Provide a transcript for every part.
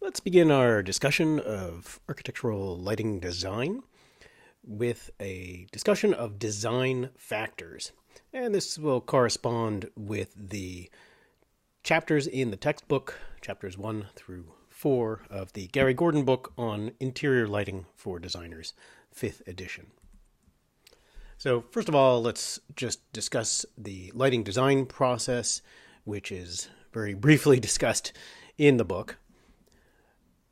Let's begin our discussion of architectural lighting design with a discussion of design factors. And this will correspond with the chapters in the textbook, chapters 1 through 4 of the Gary Gordon book on interior lighting for designers, 5th edition. So first of all, let's just discuss the lighting design process, which is very briefly discussed in the book.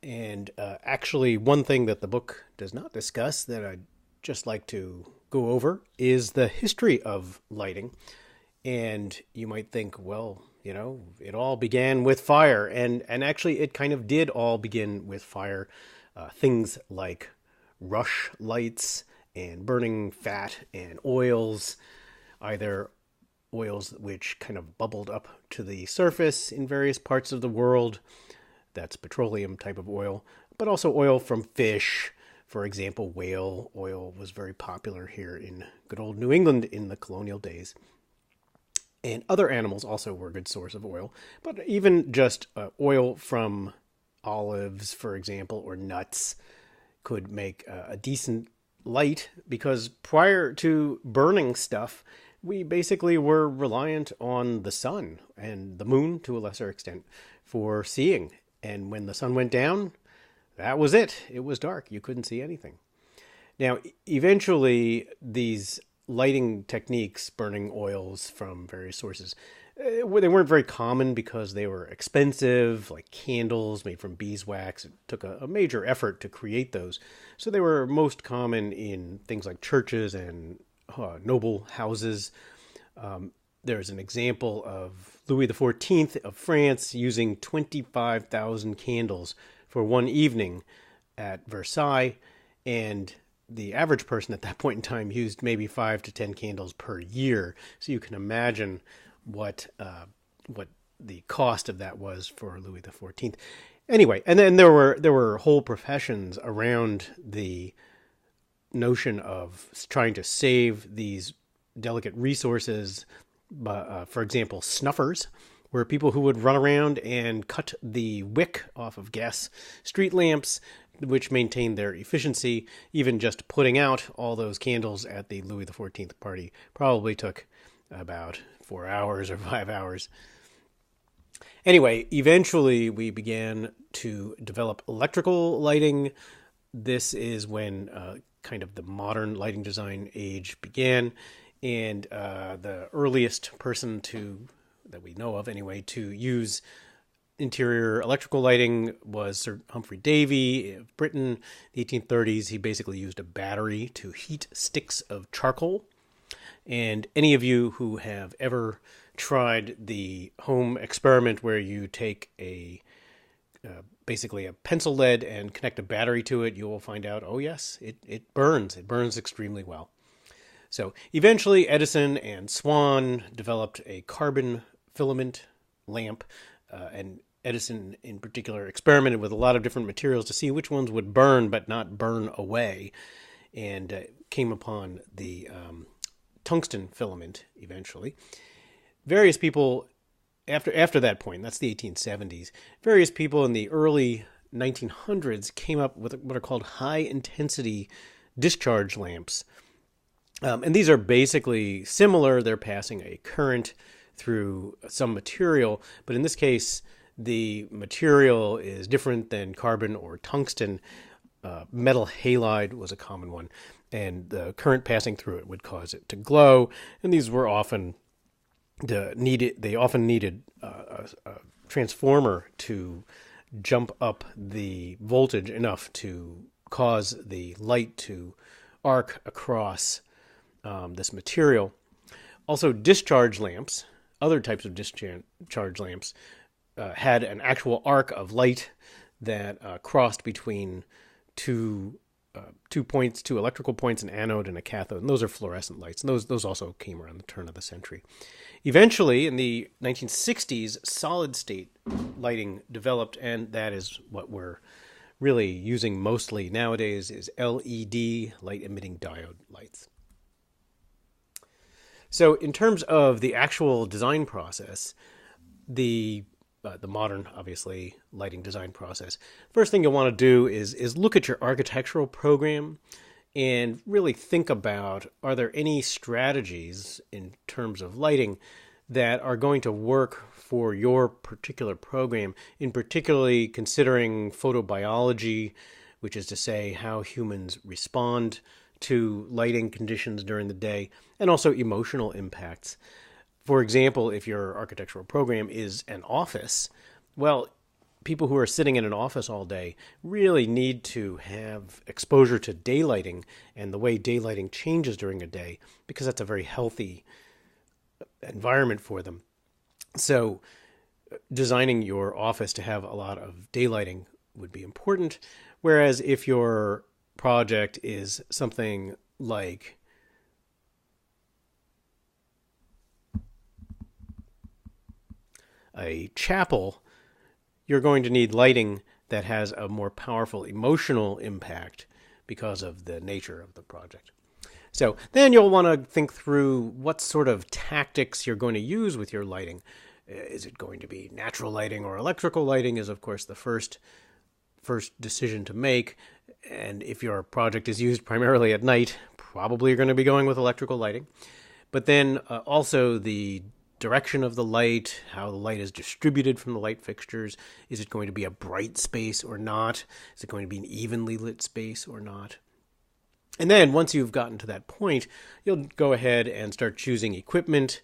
And actually, one thing that the book does not discuss that I'd just like to go over is the history of lighting. And you might think, well, it all began with fire. And actually, it kind of did all begin with fire. Things like rush lights and burning fat and oils, either oils which kind of bubbled up to the surface in various parts of the world. That's petroleum type of oil, but also oil from fish. For example, whale oil was very popular here in good old New England in the colonial days. And other animals also were a good source of oil, but even just oil from olives, for example, or nuts could make a decent light, because prior to burning stuff, we basically were reliant on the sun and the moon to a lesser extent for seeing. And when the sun went down, that was it. It was dark. You couldn't see anything. Now, eventually, these lighting techniques, burning oils from various sources, they weren't very common because they were expensive, like candles made from beeswax. It took a major effort to create those. So they were most common in things like churches and noble houses. There's an example of Louis XIV of France using 25,000 candles for one evening at Versailles, and the average person at that point in time used maybe 5 to 10 candles per year. So you can imagine what the cost of that was for Louis XIV. Anyway, and then there were whole professions around the notion of trying to save these delicate resources. For example, snuffers were people who would run around and cut the wick off of gas street lamps, which maintained their efficiency. Even just putting out all those candles at the Louis XIV party probably took about 4 hours or 5 hours. Anyway, eventually we began to develop electrical lighting. This is when kind of the modern lighting design age began. And the earliest person that we know of anyway, to use interior electrical lighting was Sir Humphrey Davy of Britain, the 1830s. He basically used a battery to heat sticks of charcoal. And any of you who have ever tried the home experiment where you take basically a pencil lead and connect a battery to it, you will find out, oh yes, it burns. It burns extremely well. So eventually Edison and Swan developed a carbon filament lamp, and Edison in particular experimented with a lot of different materials to see which ones would burn but not burn away, and came upon the tungsten filament eventually. Various people after that point, that's the 1870s, various people in the early 1900s came up with what are called high-intensity discharge lamps. And these are basically similar. They're passing a current through some material, but in this case, the material is different than carbon or tungsten. Metal halide was a common one, and the current passing through it would cause it to glow. And these were often needed a transformer to jump up the voltage enough to cause the light to arc across this material. Also, discharge lamps, other types of discharge lamps, had an actual arc of light that crossed between two points, two electrical points, an anode and a cathode. And those are fluorescent lights. And those also came around the turn of the century. Eventually, in the 1960s, solid state lighting developed, and that is what we're really using mostly nowadays, is LED, light emitting diode lights. So in terms of the actual design process, the the modern, obviously, lighting design process. First thing you'll want to do is look at your architectural program and really think about, are there any strategies in terms of lighting that are going to work for your particular program, in particularly considering photobiology, which is to say how humans respond to lighting conditions during the day, and also emotional impacts. For example, if your architectural program is an office, well, people who are sitting in an office all day really need to have exposure to daylighting and the way daylighting changes during a day, because that's a very healthy environment for them. So designing your office to have a lot of daylighting would be important. Whereas if your project is something like a chapel, you're going to need lighting that has a more powerful emotional impact because of the nature of the project. So then you'll want to think through what sort of tactics you're going to use with your lighting. Is it going to be natural lighting or electrical lighting is, of course, the first decision to make. And if your project is used primarily at night, probably you're going to be going with electrical lighting. But then also the direction of the light, how the light is distributed from the light fixtures. Is it going to be a bright space or not? Is it going to be an evenly lit space or not? And then once you've gotten to that point, you'll go ahead and start choosing equipment.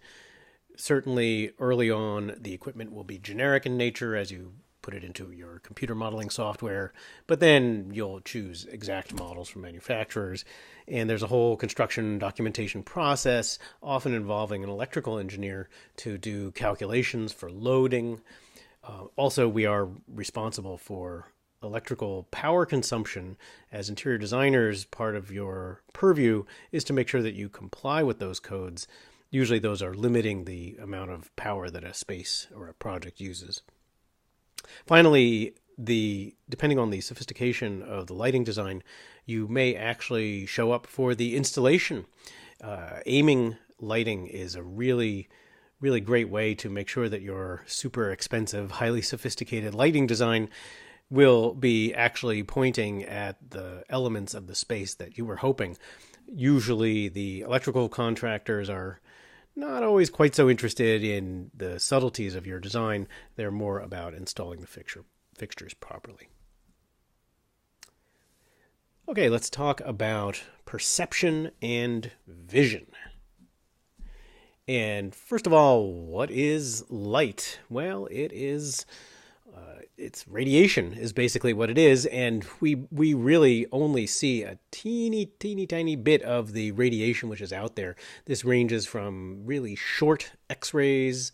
Certainly early on, the equipment will be generic in nature as you put it into your computer modeling software, but then you'll choose exact models from manufacturers. And there's a whole construction documentation process, often involving an electrical engineer to do calculations for loading. Also, we are responsible for electrical power consumption. As interior designers, part of your purview is to make sure that you comply with those codes. Usually those are limiting the amount of power that a space or a project uses. Finally, depending on the sophistication of the lighting design, you may actually show up for the installation. Aiming lighting is a really great way to make sure that your super expensive, highly sophisticated lighting design will be actually pointing at the elements of the space that you were hoping. Usually the electrical contractors are not always quite so interested in the subtleties of your design. They're more about installing the fixtures properly. Okay, let's talk about perception and vision. And first of all, what is light? Well, it's radiation is basically what it is, and we really only see a teeny tiny bit of the radiation which is out there. This ranges from really short X-rays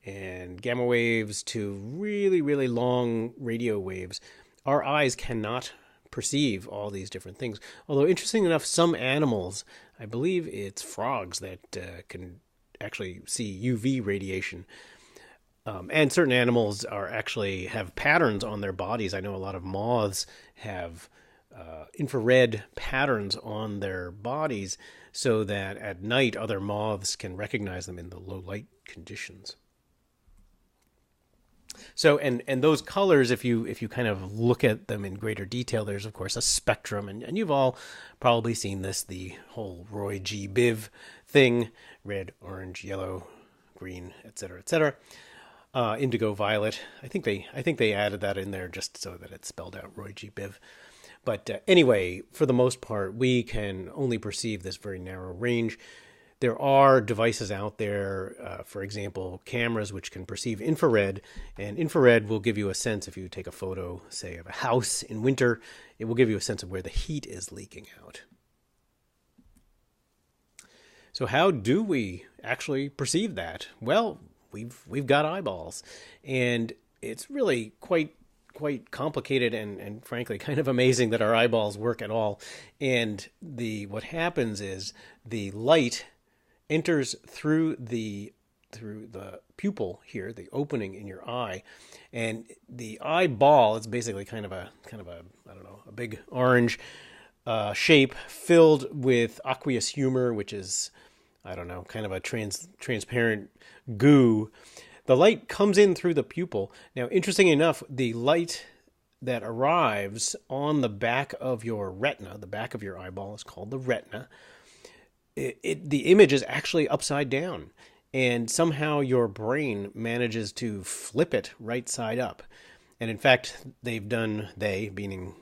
and gamma waves to really long radio waves. Our eyes cannot perceive all these different things. Although, interesting enough, some animals, I believe it's frogs, that can actually see UV radiation. And certain animals actually have patterns on their bodies. I know a lot of moths have infrared patterns on their bodies so that at night other moths can recognize them in the low light conditions. So, and those colors, if you kind of look at them in greater detail, there's of course a spectrum, and you've all probably seen this, the whole Roy G. Biv thing: red, orange, yellow, green, etc., etc. Indigo, violet. I think they added that in there just so that it spelled out Roy G. Biv. But anyway, for the most part, we can only perceive this very narrow range. There are devices out there, for example, cameras which can perceive infrared, and infrared will give you a sense, if you take a photo, say, of a house in winter, it will give you a sense of where the heat is leaking out. So how do we actually perceive that? Well, we've got eyeballs, and it's really quite complicated and frankly kind of amazing that our eyeballs work at all. And what happens is the light enters through the pupil here, the opening in your eye, and the eyeball is basically kind of a I don't know, a big orange shape filled with aqueous humor, which is, I don't know, kind of a transparent goo The light comes in through the pupil. Now, interesting enough, the light that arrives on the back of your retina, the back of your eyeball is called the retina. The image is actually upside down, and somehow your brain manages to flip it right side up. And in fact, they, meaning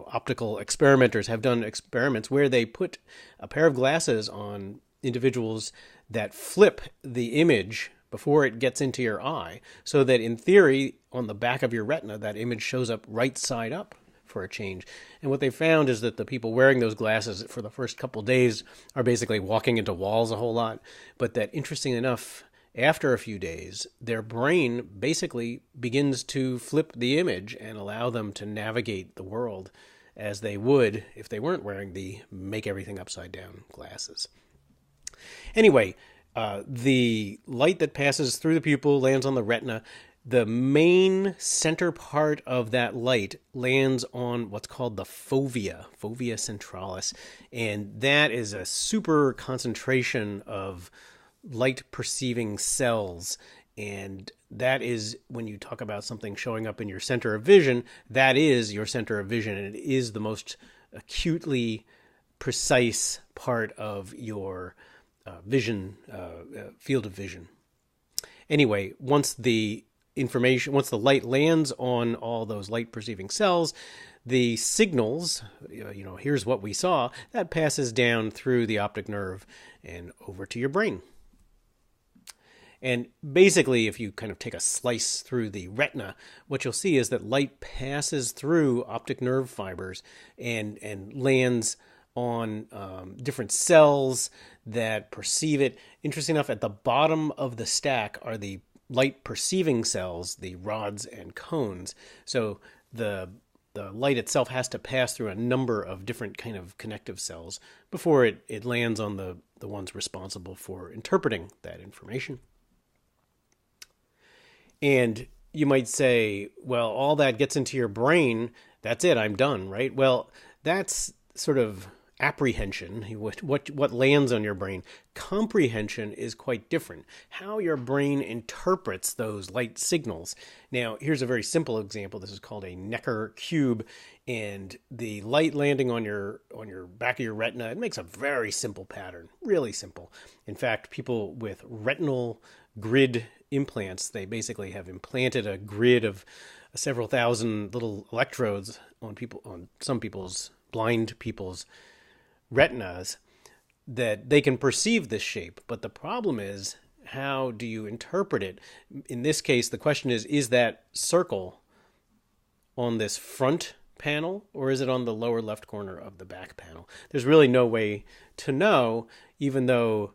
optical experimenters, have done experiments where they put a pair of glasses on individuals that flip the image before it gets into your eye, so that in theory, on the back of your retina, that image shows up right side up for a change. And what they found is that the people wearing those glasses for the first couple days are basically walking into walls a whole lot, but that, interesting enough, after a few days, their brain basically begins to flip the image and allow them to navigate the world as they would if they weren't wearing the make everything upside down glasses. Anyway, the light that passes through the pupil lands on the retina. The main center part of that light lands on what's called the fovea centralis, and that is a super concentration of light perceiving cells. And that is, when you talk about something showing up in your center of vision, that is your center of vision, and it is the most acutely precise part of your field of vision. Anyway, once the light lands on all those light perceiving cells, the signals, here's what we saw, that passes down through the optic nerve and over to your brain. And basically, if you kind of take a slice through the retina, what you'll see is that light passes through optic nerve fibers and lands on different cells that perceive it. Interesting enough, at the bottom of the stack are the light perceiving cells, the rods and cones. So the light itself has to pass through a number of different kind of connective cells before it lands on the ones responsible for interpreting that information. And you might say, well, all that gets into your brain, that's it, I'm done, right? Well, that's sort of apprehension, what lands on your brain. Comprehension is quite different. How your brain interprets those light signals. Now, here's a very simple example. This is called a Necker cube, and the light landing on your back of your retina, it makes a very simple pattern, really simple. In fact, people with retinal grid implants, they basically have implanted a grid of several thousand little electrodes on some blind people's retinas, that they can perceive this shape. But the problem is, how do you interpret it? In this case, the question is that circle on this front panel, or is it on the lower left corner of the back panel? There's really no way to know, even though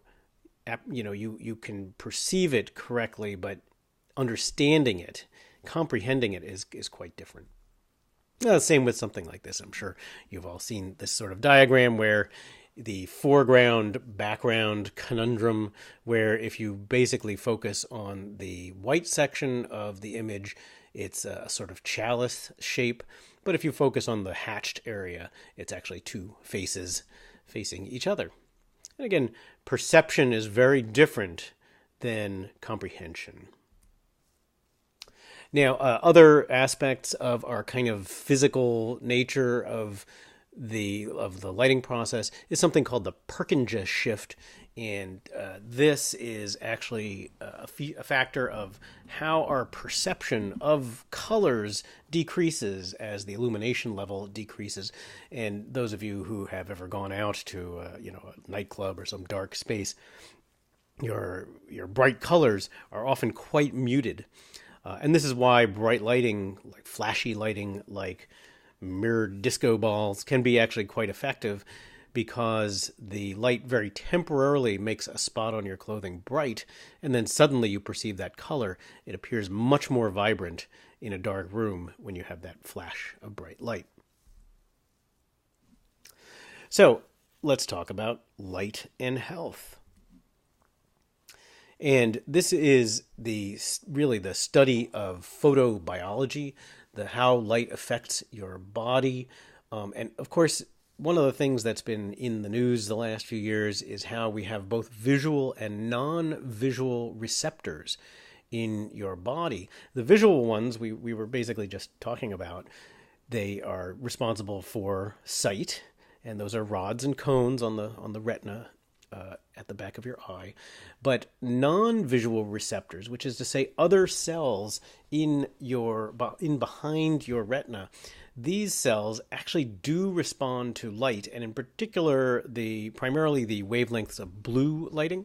you can perceive it correctly, but understanding it, comprehending it is quite different. Same with something like this. I'm sure you've all seen this sort of diagram where the foreground, background conundrum, where if you basically focus on the white section of the image, it's a sort of chalice shape. But if you focus on the hatched area, it's actually two faces facing each other. And again, perception is very different than comprehension. Now, other aspects of our kind of physical nature of the lighting process is something called the Purkinje shift, and this is actually a factor of how our perception of colors decreases as the illumination level decreases. And those of you who have ever gone out to a nightclub or some dark space, your bright colors are often quite muted. And this is why bright lighting, like flashy lighting, like mirrored disco balls, can be actually quite effective, because the light very temporarily makes a spot on your clothing bright, and then suddenly you perceive that color. It appears much more vibrant in a dark room when you have that flash of bright light. So let's talk about light and health. And this is really the study of photobiology, how light affects your body. And of course, one of the things that's been in the news the last few years is how we have both visual and non-visual receptors in your body. The visual ones we were basically just talking about. They are responsible for sight, and those are rods and cones on the retina at the back of your eye. But non-visual receptors, which is to say other cells in behind your retina, these cells actually do respond to light, and in particular primarily the wavelengths of blue lighting.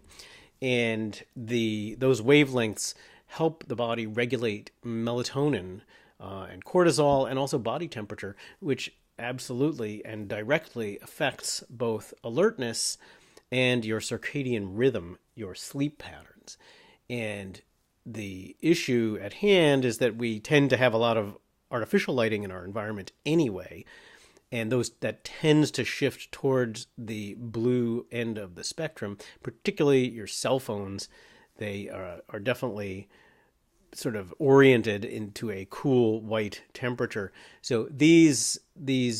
And those wavelengths help the body regulate melatonin and cortisol, and also body temperature, which absolutely and directly affects both alertness and your circadian rhythm, your sleep patterns. And the issue at hand is that we tend to have a lot of artificial lighting in our environment anyway, and that tends to shift towards the blue end of the spectrum, particularly your cell phones. They are definitely sort of oriented into a cool white temperature. So these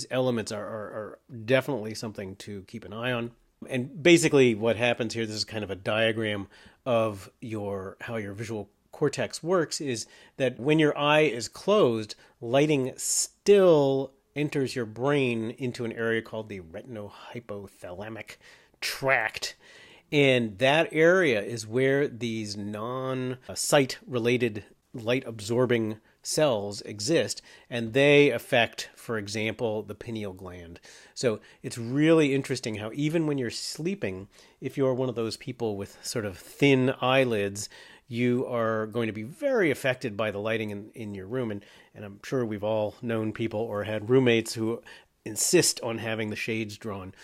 elements are definitely something to keep an eye on. And basically what happens here, this is kind of a diagram of how your visual cortex works, is that when your eye is closed, lighting still enters your brain into an area called the retinohypothalamic tract. And that area is where these non-sight related light absorbing cells exist, and they affect, for example, the pineal gland. So it's really interesting how even when you're sleeping, if you're one of those people with sort of thin eyelids, you are going to be very affected by the lighting in your room. And I'm sure we've all known people or had roommates who insist on having the shades drawn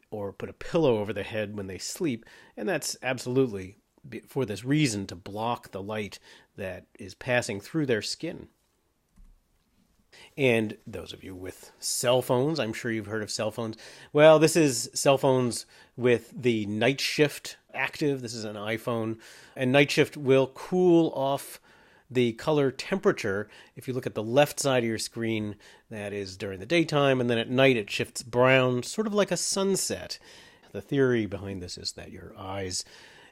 or put a pillow over their head when they sleep. And that's absolutely for this reason, to block the light that is passing through their skin. And those of you with cell phones, I'm sure you've heard of cell phones. Well, this is cell phones with the night shift active. This is an iPhone. And night shift will cool off the color temperature. If you look at the left side of your screen, that is during the daytime, and then at night it shifts brown, sort of like a sunset. The theory behind this is that your eyes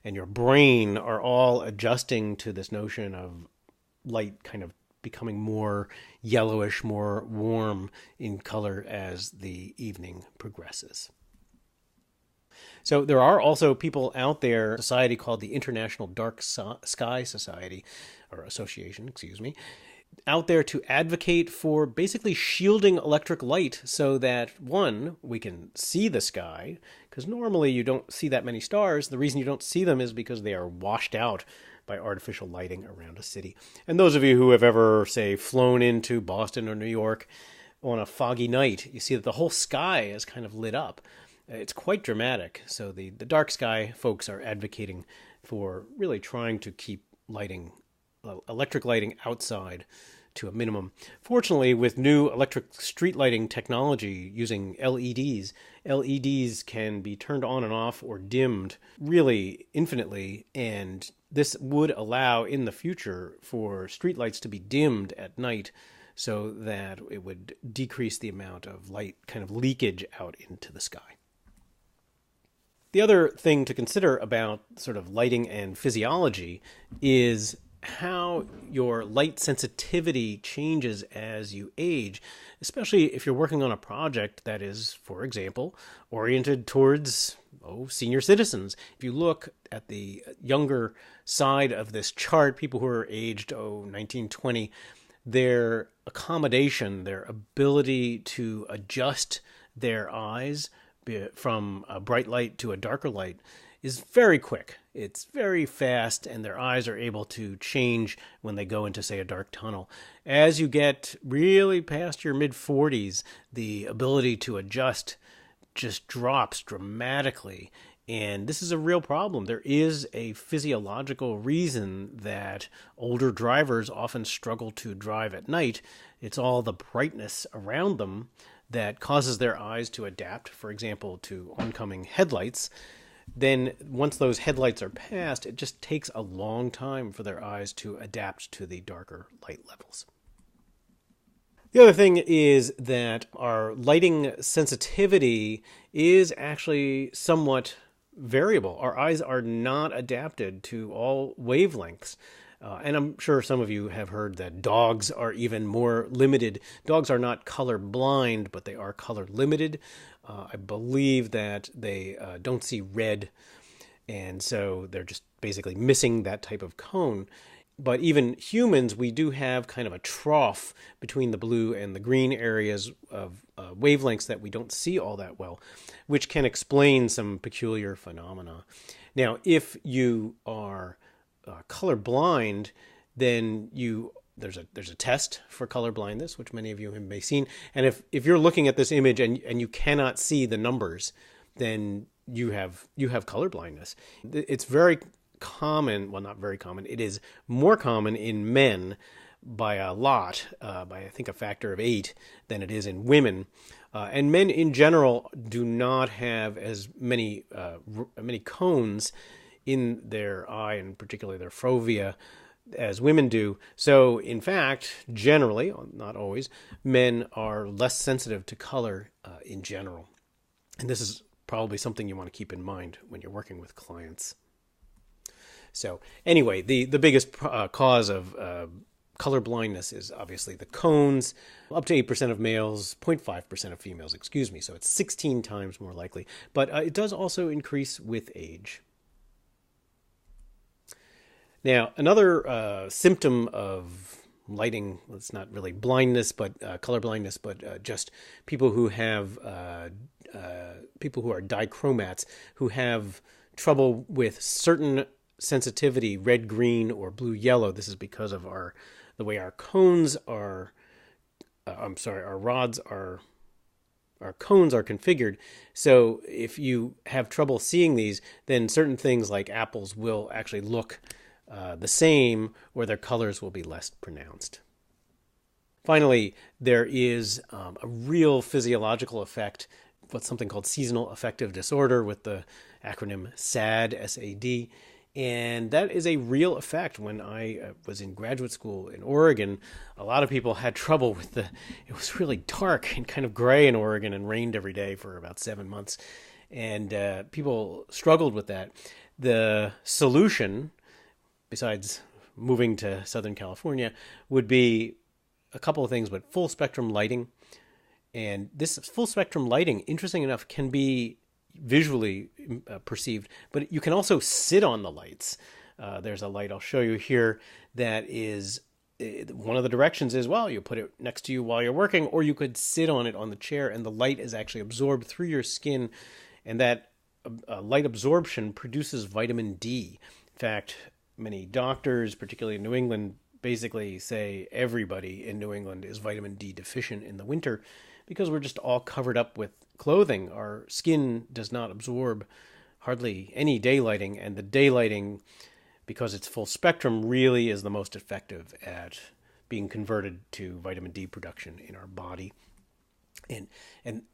and your brain are all adjusting to this notion of light kind of becoming more yellowish, more warm in color as the evening progresses. So there are also people out there, a society called the International Dark Sky Society, or Association, out there to advocate for basically shielding electric light so that, one, we can see the sky, because normally you don't see that many stars. The reason you don't see them is because they are washed out by artificial lighting around a city. And those of you who have ever, say, flown into Boston or New York on a foggy night, you see that the whole sky is kind of lit up. It's quite dramatic. So the dark sky folks are advocating for really trying to keep electric lighting outside to a minimum. Fortunately, with new electric street lighting technology using LEDs can be turned on and off or dimmed really infinitely, and this would allow in the future for streetlights to be dimmed at night so that it would decrease the amount of light kind of leakage out into the sky. The other thing to consider about sort of lighting and physiology is how your light sensitivity changes as you age, especially if you're working on a project that is, for example, oriented towards senior citizens. If you look at the younger side of this chart, people who are aged 19, 20, their accommodation, their ability to adjust their eyes from a bright light to a darker light is very quick. It's very fast, and their eyes are able to change when they go into, say, a dark tunnel. As you get really past your mid-40s, the ability to adjust just drops dramatically, and this is a real problem. There is a physiological reason that older drivers often struggle to drive at night. It's all the brightness around them that causes their eyes to adapt, for example, to oncoming headlights. Then once those headlights are passed, it just takes a long time for their eyes to adapt to the darker light levels. The other thing is that our lighting sensitivity is actually somewhat variable. Our eyes are not adapted to all wavelengths. And I'm sure some of you have heard that dogs are even more limited. Dogs are not color blind, but they are color limited. I believe that they don't see red, and so they're just basically missing that type of cone. But even humans, we do have kind of a trough between the blue and the green areas of wavelengths that we don't see all that well, which can explain some peculiar phenomena. Now, if you are color blind, then there's a test for color blindness, which many of you may have seen. And if you're looking at this image and you cannot see the numbers, then you have color blindness. It's very common, well, not very common, it is more common in men by a lot, by I think a factor of 8 than it is in women. And men in general do not have as many cones in their eye, and particularly their fovea, as women do. So in fact, generally, not always, men are less sensitive to color in general. And this is probably something you want to keep in mind when you're working with clients. So anyway, the biggest cause of color blindness is obviously the cones. Up to 8% of males, 0.5% of females, excuse me. So it's 16 times more likely. But it does also increase with age. Now, another symptom of lighting, it's not really blindness, but color blindness, but just people who have people who are dichromats, who have trouble with certain sensitivity, red, green, or blue, yellow. This is because of the way our cones are. Our rods are. Our cones are configured. So if you have trouble seeing these, then certain things like apples will actually look the same, or their colors will be less pronounced. Finally, there is a real physiological effect, what's something called seasonal affective disorder, with the acronym SAD, S-A-D. And that is a real effect. When I was in graduate school in Oregon, a lot of people had trouble with it was really dark and kind of gray in Oregon and rained every day for about 7 months. And people struggled with that. The solution, besides moving to Southern California, would be a couple of things, but full spectrum lighting. And this full spectrum lighting, interesting enough, can be visually perceived, but you can also sit on the lights. There's a light I'll show you here that is, one of the directions is, well, you put it next to you while you're working, or you could sit on it on the chair, and the light is actually absorbed through your skin, and that light absorption produces vitamin D. In fact, many doctors, particularly in New England, basically say everybody in New England is vitamin D deficient in the winter because we're just all covered up with clothing. Our skin does not absorb hardly any daylighting, and the daylighting, because it's full spectrum, really is the most effective at being converted to vitamin D production in our body. And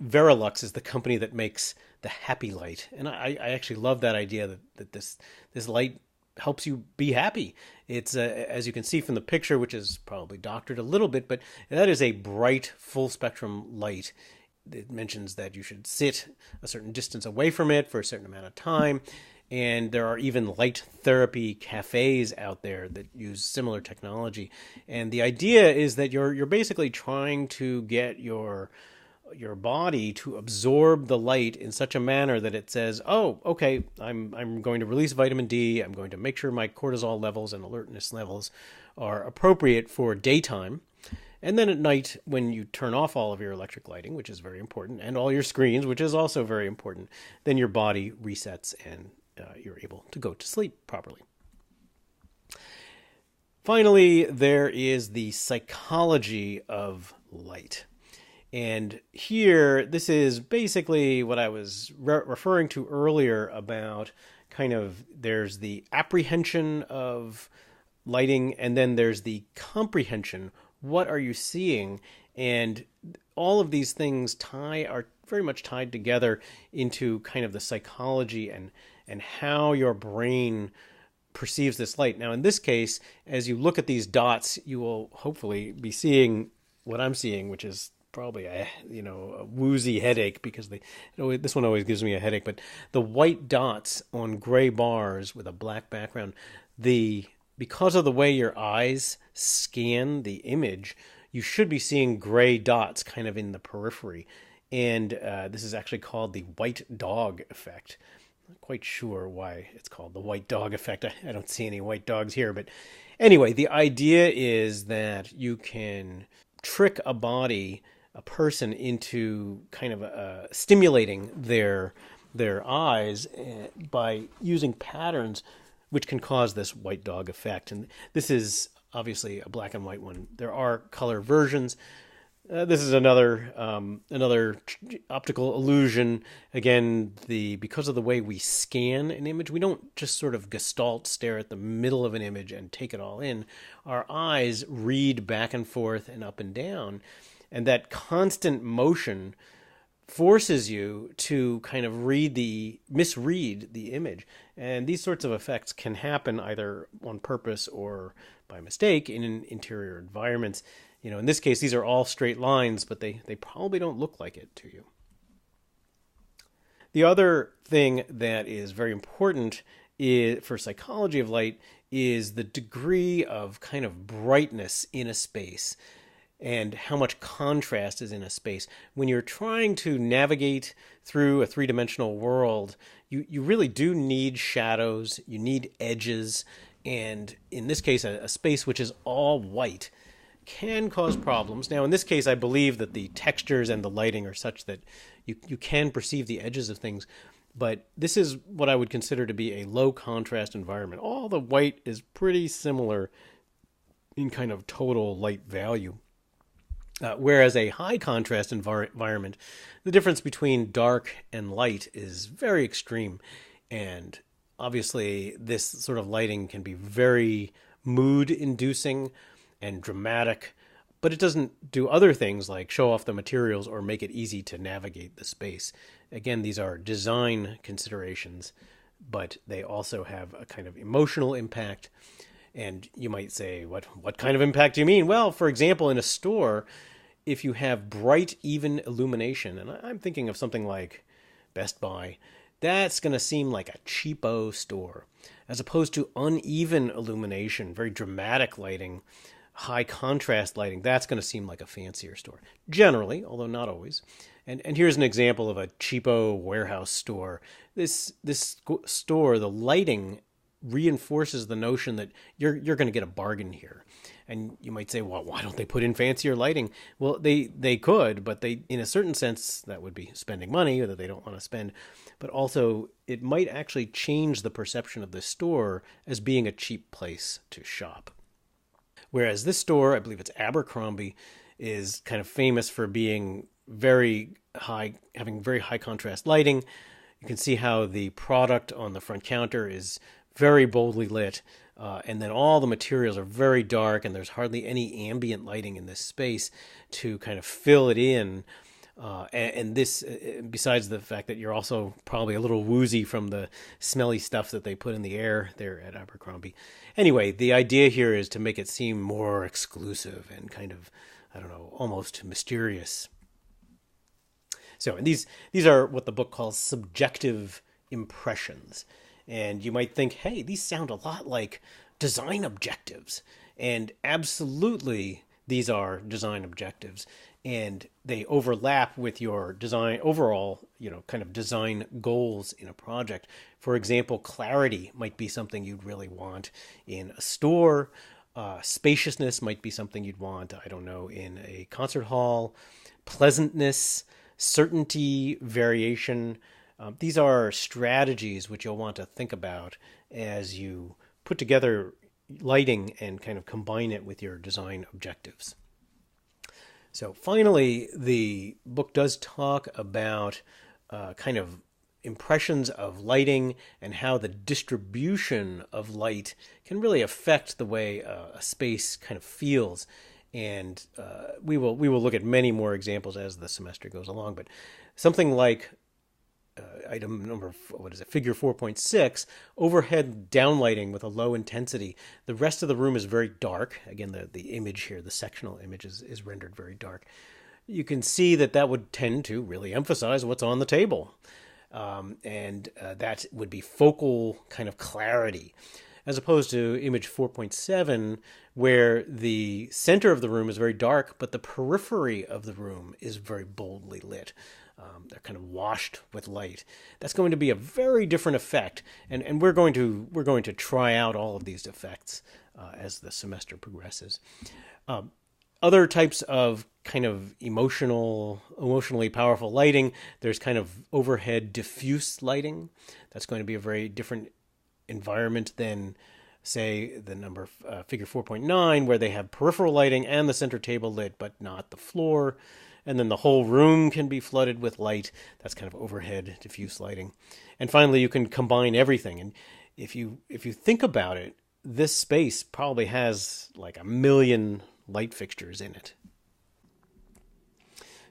Verilux is the company that makes the happy light. And I actually love that idea that this light helps you be happy. It's as you can see from the picture, which is probably doctored a little bit, but that is a bright full spectrum light. It mentions that you should sit a certain distance away from it for a certain amount of time. And there are even light therapy cafes out there that use similar technology. And the idea is that you're basically trying to get your body to absorb the light in such a manner that it says, oh, okay, I'm going to release vitamin D. I'm going to make sure my cortisol levels and alertness levels are appropriate for daytime. And then at night, when you turn off all of your electric lighting, which is very important, and all your screens, which is also very important, then your body resets and you're able to go to sleep properly. Finally, there is the psychology of light. And here, this is basically what I was referring to earlier about kind of, there's the apprehension of lighting, and then there's the comprehension. What are you seeing? And all of these things are very much tied together into kind of the psychology and how your brain perceives this light. Now, in this case, as you look at these dots, you will hopefully be seeing what I'm seeing, which is probably a woozy headache, because this one always gives me a headache. But the white dots on gray bars with a black background, the because of the way your eyes scan the image, you should be seeing gray dots kind of in the periphery. And this is actually called the white dog effect. I'm not quite sure why it's called the white dog effect. I don't see any white dogs here. But anyway, the idea is that you can trick a person into kind of stimulating their eyes by using patterns which can cause this white dog effect. And this is obviously a black and white one. There are color versions. This is another optical illusion. Again, because of the way we scan an image, we don't just sort of gestalt stare at the middle of an image and take it all in. Our eyes read back and forth and up and down, and that constant motion forces you to kind of misread the image. And these sorts of effects can happen either on purpose or by mistake in interior environments. In this case, these are all straight lines, but they probably don't look like it to you. The other thing that is very important for psychology of light is the degree of kind of brightness in a space and how much contrast is in a space. When you're trying to navigate through a three-dimensional world, you really do need shadows, you need edges, and in this case, a space which is all white can cause problems. Now, in this case, I believe that the textures and the lighting are such that you can perceive the edges of things, but this is what I would consider to be a low contrast environment. All the white is pretty similar in kind of total light value. Whereas a high contrast environment, the difference between dark and light is very extreme. And obviously, this sort of lighting can be very mood inducing and dramatic, but it doesn't do other things like show off the materials or make it easy to navigate the space. Again, these are design considerations, but they also have a kind of emotional impact. And you might say, what kind of impact do you mean? Well, for example, in a store, if you have bright, even illumination, and I'm thinking of something like Best Buy, that's going to seem like a cheapo store, as opposed to uneven illumination, very dramatic lighting, high contrast lighting. That's going to seem like a fancier store, generally, although not always. And here's an example of a cheapo warehouse store. This store, the lighting reinforces the notion that you're going to get a bargain here. And you might say, well, why don't they put in fancier lighting? Well, they could, but in a certain sense, that would be spending money that they don't want to spend. But also, it might actually change the perception of the store as being a cheap place to shop. Whereas this store, I believe it's Abercrombie, is kind of famous for being very high, having very high contrast lighting. You can see how the product on the front counter is very boldly lit. And then all the materials are very dark, and there's hardly any ambient lighting in this space to kind of fill it in. And this, besides the fact that you're also probably a little woozy from the smelly stuff that they put in the air there at Abercrombie. Anyway, the idea here is to make it seem more exclusive and kind of, I don't know, almost mysterious. So, and these are what the book calls subjective impressions. And you might think, hey, these sound a lot like design objectives. And absolutely, these are design objectives. And they overlap with your design overall, kind of design goals in a project. For example, clarity might be something you'd really want in a store. Spaciousness might be something you'd want, I don't know, in a concert hall. Pleasantness, certainty, variation. These are strategies which you'll want to think about as you put together lighting and kind of combine it with your design objectives. So finally, the book does talk about kind of impressions of lighting and how the distribution of light can really affect the way a space kind of feels. And we will look at many more examples as the semester goes along. But something like item number, figure 4.6, overhead downlighting with a low intensity. The rest of the room is very dark. Again, the image here, the sectional image is rendered very dark. You can see that would tend to really emphasize what's on the table. And that would be focal kind of clarity. as opposed to image 4.7, where the center of the room is very dark, but the periphery of the room is very boldly lit. They're kind of washed with light. That's going to be a very different effect, and we're going to try out all of these effects as the semester progresses. Other types of kind of emotionally powerful lighting, there's kind of overhead diffuse lighting. That's going to be a very different environment than, say, the number figure 4.9, where they have peripheral lighting and the center table lit, but not the floor. And then the whole room can be flooded with light. That's kind of overhead diffuse lighting. And finally, you can combine everything. And if you think about it, this space probably has like 1 million light fixtures in it.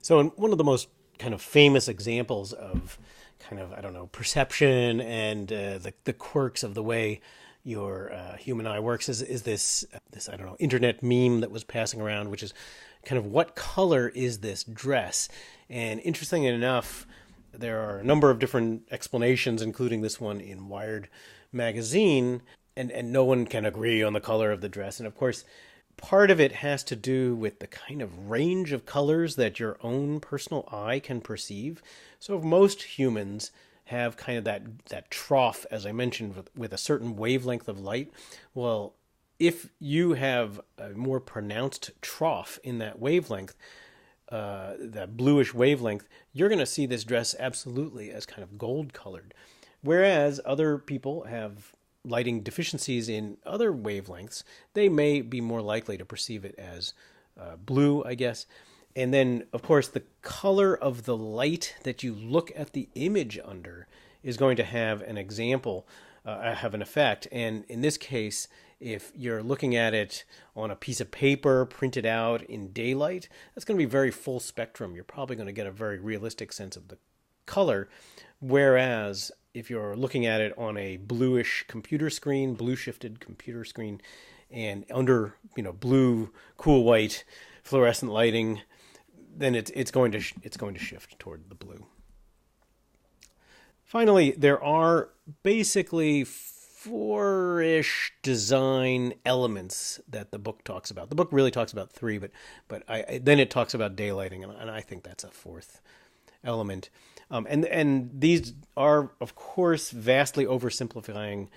So one of the most kind of famous examples of kind of, I don't know, perception and the quirks of the way your human eye works is this, I don't know, internet meme that was passing around, which is kind of, what color is this dress? And interestingly enough, there are a number of different explanations, including this one in Wired magazine, and no one can agree on the color of the dress. And of course, part of it has to do with the kind of range of colors that your own personal eye can perceive. So most humans have kind of that trough, as I mentioned, with a certain wavelength of light. Well, if you have a more pronounced trough in that wavelength, that bluish wavelength, you're going to see this dress absolutely as kind of gold colored. Whereas other people have lighting deficiencies in other wavelengths, they may be more likely to perceive it as blue, I guess. And then, of course, the color of the light that you look at the image under is going to have an effect. And in this case, if you're looking at it on a piece of paper printed out in daylight, that's going to be very full spectrum. You're probably going to get a very realistic sense of the color. Whereas if you're looking at it on a bluish computer screen, blue shifted computer screen, and under, blue, cool white fluorescent lighting, then it's going to shift toward the blue. Finally, there are basically 4-ish design elements that the book talks about. The book really talks about 3, but then it talks about daylighting, and I think that's a 4th element. And these are, of course, vastly oversimplifying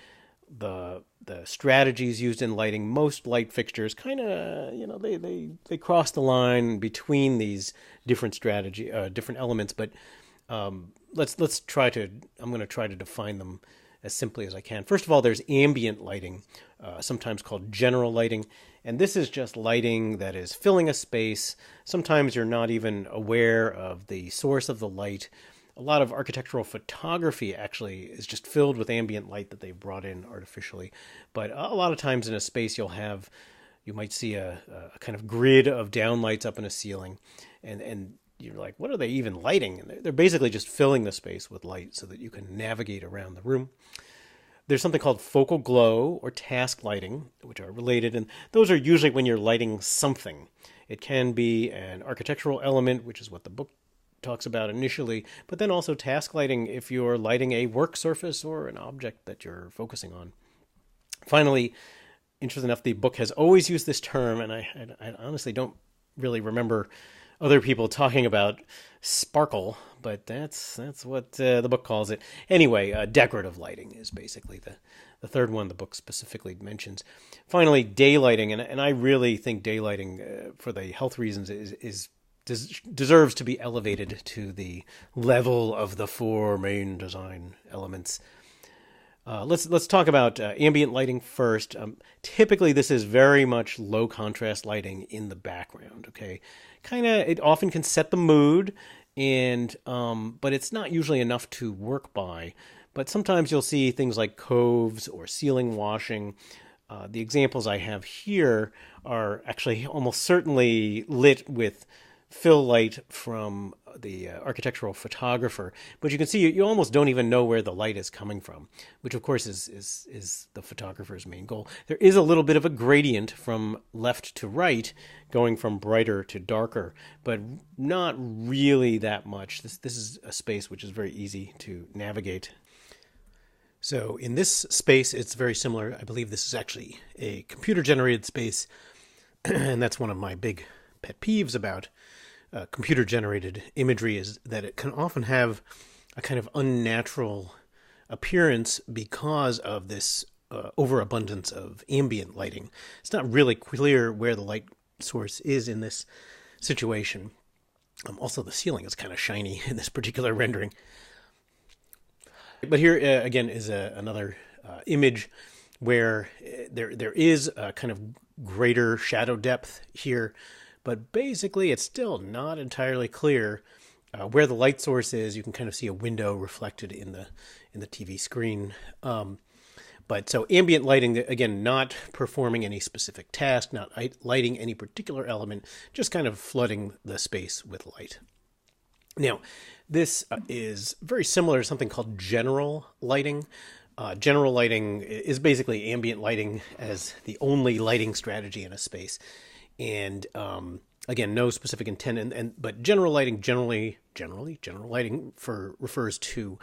the strategies used in lighting. Most light fixtures kind of, they cross the line between these different different elements. But let's try to. I'm going to try to define them as simply as I can. First of all, there's ambient lighting, sometimes called general lighting. And this is just lighting that is filling a space. Sometimes you're not even aware of the source of the light. A lot of architectural photography actually is just filled with ambient light that they've brought in artificially. But a lot of times in a space you might see a kind of grid of downlights up in a ceiling. And you're like, what are they even lighting? And they're basically just filling the space with light so that you can navigate around the room. There's something called focal glow or task lighting, which are related, and those are usually when you're lighting something. It can be an architectural element, which is what the book talks about initially, but then also task lighting if you're lighting a work surface or an object that you're focusing on. Finally, interesting enough, the book has always used this term, and I honestly don't really remember other people talking about sparkle, but that's what the book calls it. Anyway, decorative lighting is basically the third one the book specifically mentions. Finally, daylighting, and I really think daylighting, for the health reasons, deserves to be elevated to the level of the 4 main design elements. Let's talk about ambient lighting first. Typically, this is very much low contrast lighting in the background. Okay, it often can set the mood, and but it's not usually enough to work by. But sometimes you'll see things like coves or ceiling washing. The examples I have here are actually almost certainly lit with fill light from the architectural photographer, but you can see you almost don't even know where the light is coming from, which of course is the photographer's main goal. There is a little bit of a gradient from left to right, going from brighter to darker, but not really that much. This is a space which is very easy to navigate. So in this space, it's very similar. I believe this is actually a computer-generated space, and that's one of my big pet peeves about computer-generated imagery is that it can often have a kind of unnatural appearance because of this overabundance of ambient lighting. It's not really clear where the light source is in this situation. Also, the ceiling is kind of shiny in this particular rendering. But here again is another image where there is a kind of greater shadow depth here, but basically it's still not entirely clear where the light source is. You can kind of see a window reflected in the TV screen. But so ambient lighting, again, not performing any specific task, not lighting any particular element, just kind of flooding the space with light. Now, this is very similar to something called general lighting. General lighting is basically ambient lighting as the only lighting strategy in a space. And again, no specific intent, but general lighting general lighting refers to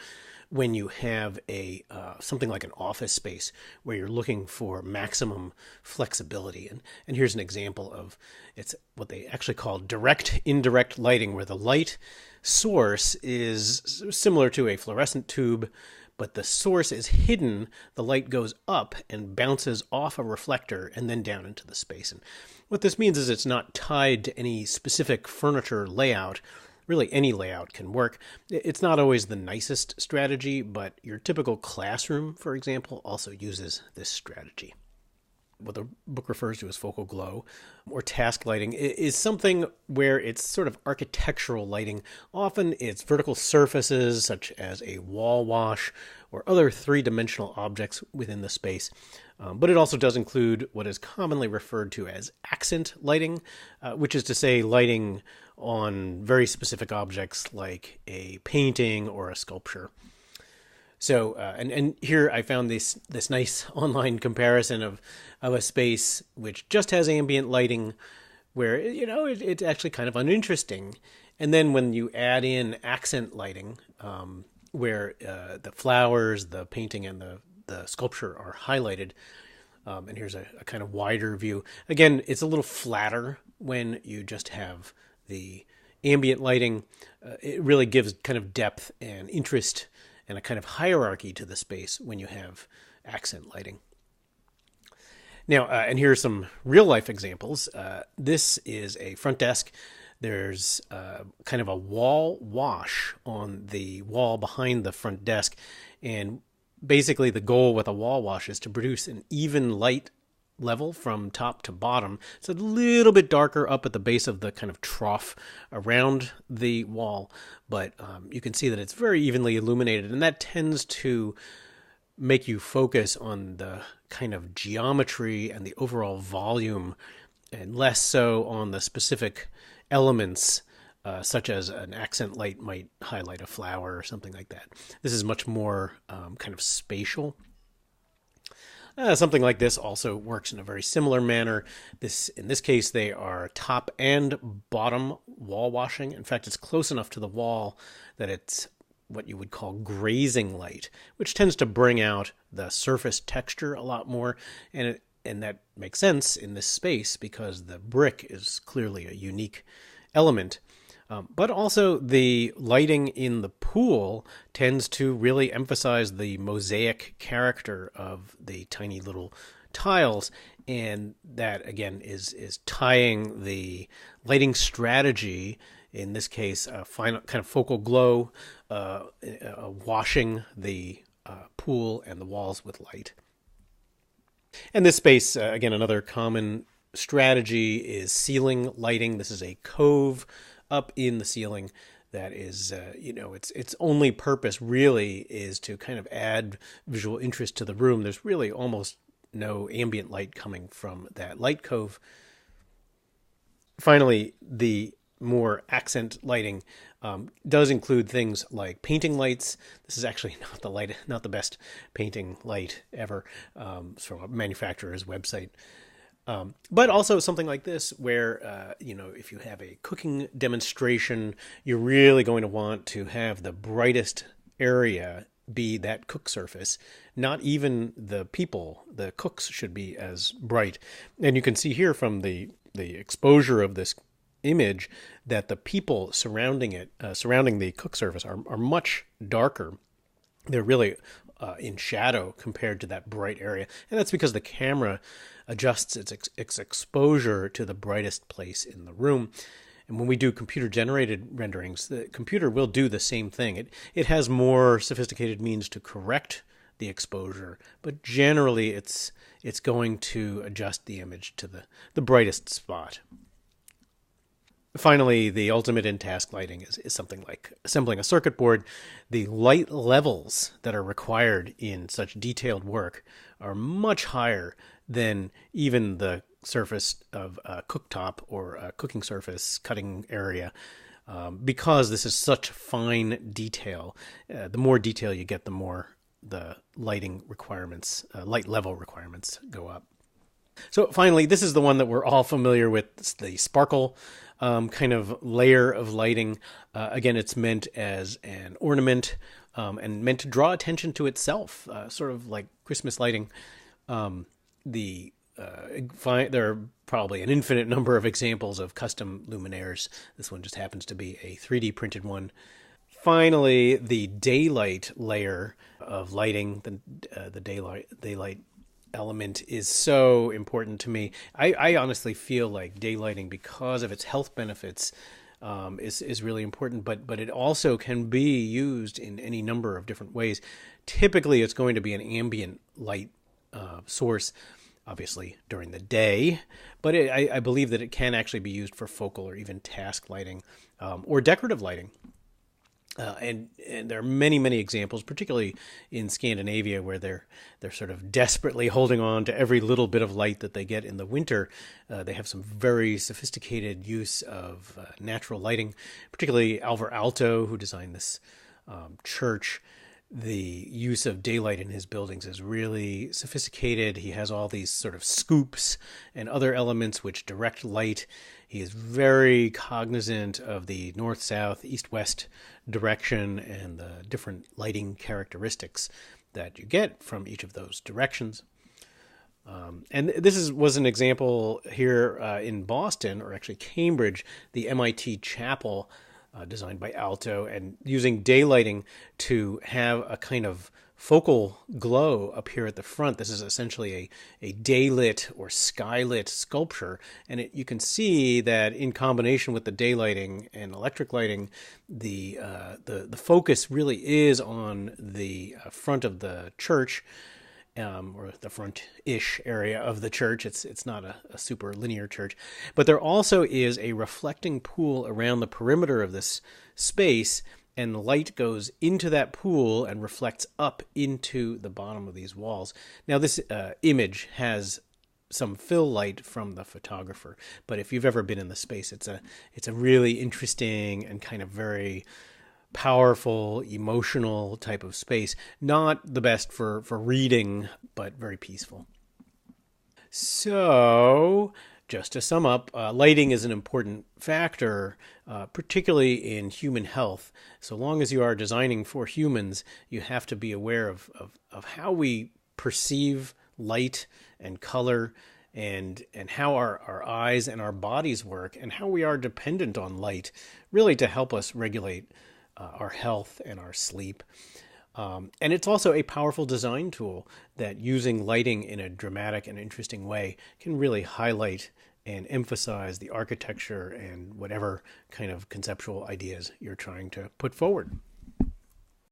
when you have a something like an office space where you're looking for maximum flexibility. And here's an example of it's what they actually call direct indirect lighting, where the light source is similar to a fluorescent tube, but the source is hidden. The light goes up and bounces off a reflector and then down into the space. And what this means is it's not tied to any specific furniture layout. Really, any layout can work. It's not always the nicest strategy, but your typical classroom, for example, also uses this strategy. What the book refers to as focal glow or task lighting is something where it's sort of architectural lighting. Often it's vertical surfaces such as a wall wash or other three-dimensional objects within the space. But it also does include what is commonly referred to as accent lighting, which is to say lighting on very specific objects like a painting or a sculpture. So, and here I found this nice online comparison of a space which just has ambient lighting where, it's actually kind of uninteresting. And then when you add in accent lighting, where the flowers, the painting, and the sculpture are highlighted, and here's a kind of wider view. Again, it's a little flatter when you just have the ambient lighting. It really gives kind of depth and interest and a kind of hierarchy to the space when you have accent lighting. Now, and here are some real-life examples. This is a front desk. There's kind of a wall wash on the wall behind the front desk, and basically the goal with a wall wash is to produce an even light level from top to bottom. It's a little bit darker up at the base of the kind of trough around the wall, but you can see that it's very evenly illuminated, and that tends to make you focus on the kind of geometry and the overall volume, and less so on the specific elements, such as an accent light might highlight a flower or something like that. This is much more kind of spatial. Something like this also works in a very similar manner. In this case, they are top and bottom wall washing. In fact, it's close enough to the wall that it's what you would call grazing light, which tends to bring out the surface texture a lot more. And that makes sense in this space because the brick is clearly a unique element. But also the lighting in the pool tends to really emphasize the mosaic character of the tiny little tiles. And that, again, is tying the lighting strategy, in this case, a final kind of focal glow, washing the pool and the walls with light. And this space, again, another common strategy is ceiling lighting. This is a cove up in the ceiling that is, its only purpose really is to kind of add visual interest to the room. There's really almost no ambient light coming from that light cove. Finally, the more accent lighting does include things like painting lights. This is actually not the best painting light ever. It's from a manufacturer's website. But also something like this where, if you have a cooking demonstration, you're really going to want to have the brightest area be that cook surface. Not even the people, the cooks, should be as bright. And you can see here from the exposure of this image that the people surrounding it, surrounding the cook surface, are much darker. They're really in shadow compared to that bright area. And that's because the camera adjusts its exposure to the brightest place in the room. And when we do computer-generated renderings, the computer will do the same thing. It has more sophisticated means to correct the exposure, but generally it's going to adjust the image to the brightest spot. Finally, the ultimate in task lighting is something like assembling a circuit board. The light levels that are required in such detailed work are much higher than even the surface of a cooktop or a cooking surface, cutting area, because this is such fine detail. The more detail you get, the more the lighting requirements, light level requirements go up. So finally, this is the one that we're all familiar with, the sparkle kind of layer of lighting. Again, it's meant as an ornament and meant to draw attention to itself, sort of like Christmas lighting. There are probably an infinite number of examples of custom luminaires. This one just happens to be a 3D printed one. Finally, the daylight layer of lighting, the daylight element, is so important to me. I honestly feel like daylighting, because of its health benefits, is really important, but it also can be used in any number of different ways. Typically, it's going to be an ambient light source, obviously during the day, but I believe that it can actually be used for focal or even task lighting, or decorative lighting. And there are many examples, particularly in Scandinavia, where they're sort of desperately holding on to every little bit of light that they get in the winter. They have some very sophisticated use of natural lighting, particularly Alvar Aalto, who designed this church. The use of daylight in his buildings is really sophisticated. He has all these sort of scoops and other elements which direct light. He is very cognizant of the north-south, east-west direction and the different lighting characteristics that you get from each of those directions. And this was an example here in Boston, or actually Cambridge, the MIT chapel, designed by Aalto, and using daylighting to have a kind of focal glow up here at the front. This is essentially a daylit or skylit sculpture, and you can see that in combination with the daylighting and electric lighting, the focus really is on the front of the church, or the front-ish area of the church. It's not a super linear church. But there also is a reflecting pool around the perimeter of this space, and the light goes into that pool and reflects up into the bottom of these walls. Now, this image has some fill light from the photographer, but if you've ever been in the space, it's a really interesting and kind of very powerful, emotional type of space. Not the best for reading, but very peaceful. So, just to sum up, lighting is an important factor, particularly in human health. So long as you are designing for humans, you have to be aware of how we perceive light and color, and how our eyes and our bodies work, and how we are dependent on light, really to help us regulate our health and our sleep. And it's also a powerful design tool that, using lighting in a dramatic and interesting way, can really highlight and emphasize the architecture and whatever kind of conceptual ideas you're trying to put forward.